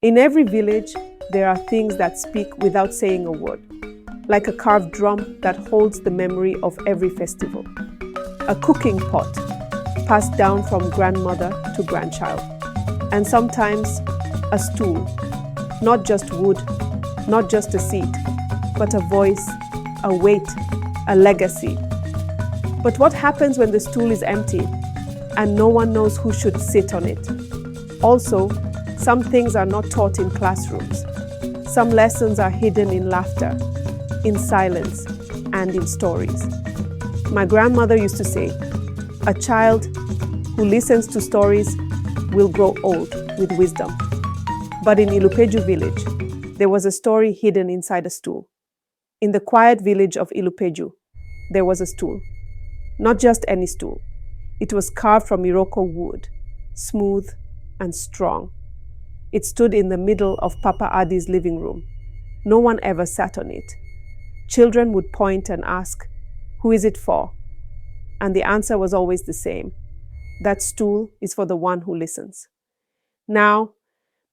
In every village, there are things that speak without saying a word, like a carved drum that holds the memory of every festival, a cooking pot passed down from grandmother to grandchild, and sometimes a stool, not just wood, not just a seat, but a voice, a weight, a legacy. But what happens when the stool is empty and no one knows who should sit on it? Also, some things are not taught in classrooms. Some lessons are hidden in laughter, in silence, and in stories. My grandmother used to say, a child who listens to stories will grow old with wisdom. But in Ilupeju village, there was a story hidden inside a stool. In the quiet village of Ilupeju, there was a stool. Not just any stool. It was carved from Iroko wood, smooth and strong. It stood in the middle of Papa Adi's living room. No one ever sat on it. Children would point and ask, "Who is it for?" And the answer was always the same. That stool is for the one who listens. Now,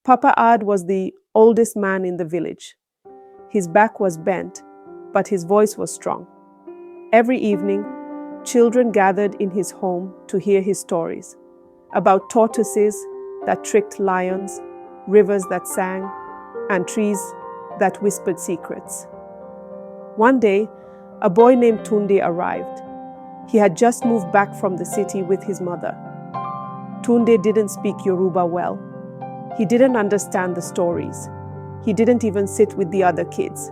Papa Ad was the oldest man in the village. His back was bent, but his voice was strong. Every evening, children gathered in his home to hear his stories about tortoises that tricked lions, rivers that sang, and trees that whispered secrets. One day, a boy named Tunde arrived. He had just moved back from the city with his mother. Tunde didn't speak Yoruba well. He didn't understand the stories. He didn't even sit with the other kids.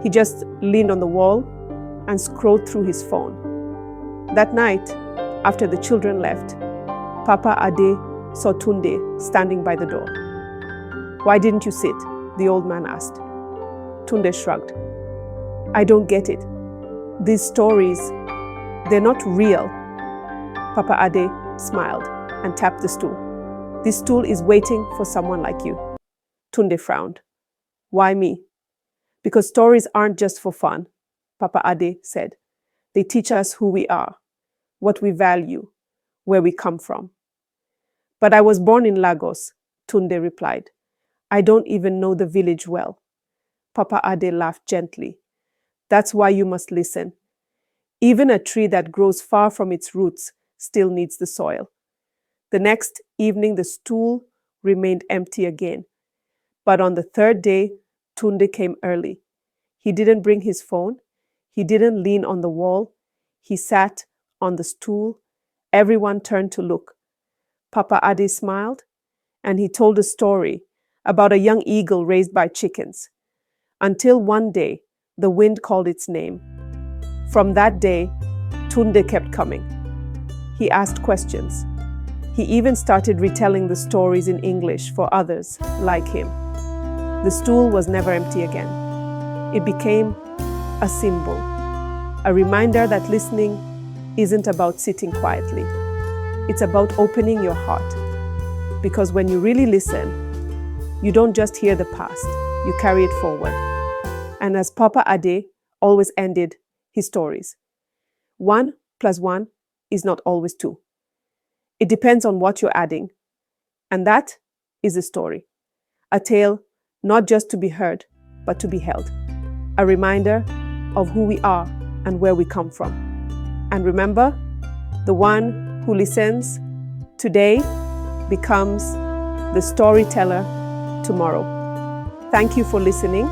He just leaned on the wall and scrolled through his phone. That night, after the children left, Papa Ade saw Tunde standing by the door. "Why didn't you sit?" the old man asked. Tunde shrugged. "I don't get it. These stories, they're not real." Papa Ade smiled and tapped the stool. "This stool is waiting for someone like you." Tunde frowned. "Why me?" "Because stories aren't just for fun," Papa Ade said. "They teach us who we are, what we value, where we come from." "But I was born in Lagos," Tunde replied. "I don't even know the village well." Papa Ade laughed gently. "That's why you must listen. Even a tree that grows far from its roots still needs the soil." The next evening, the stool remained empty again. But on the third day, Tunde came early. He didn't bring his phone. He didn't lean on the wall. He sat on the stool. Everyone turned to look. Papa Ade smiled, and he told a story about a young eagle raised by chickens, until one day the wind called its name. From that day, Tunde kept coming. He asked questions. He even started retelling the stories in English for others like him. The stool was never empty again. It became a symbol, a reminder that listening isn't about sitting quietly. It's about opening your heart. Because when you really listen, you don't just hear the past, you carry it forward. And as Papa Ade always ended his stories, 1 + 1 is not always 2. It depends on what you're adding. And that is a story. A tale not just to be heard, but to be held. A reminder of who we are and where we come from. And remember, the one who listens today becomes the storyteller tomorrow. Thank you for listening.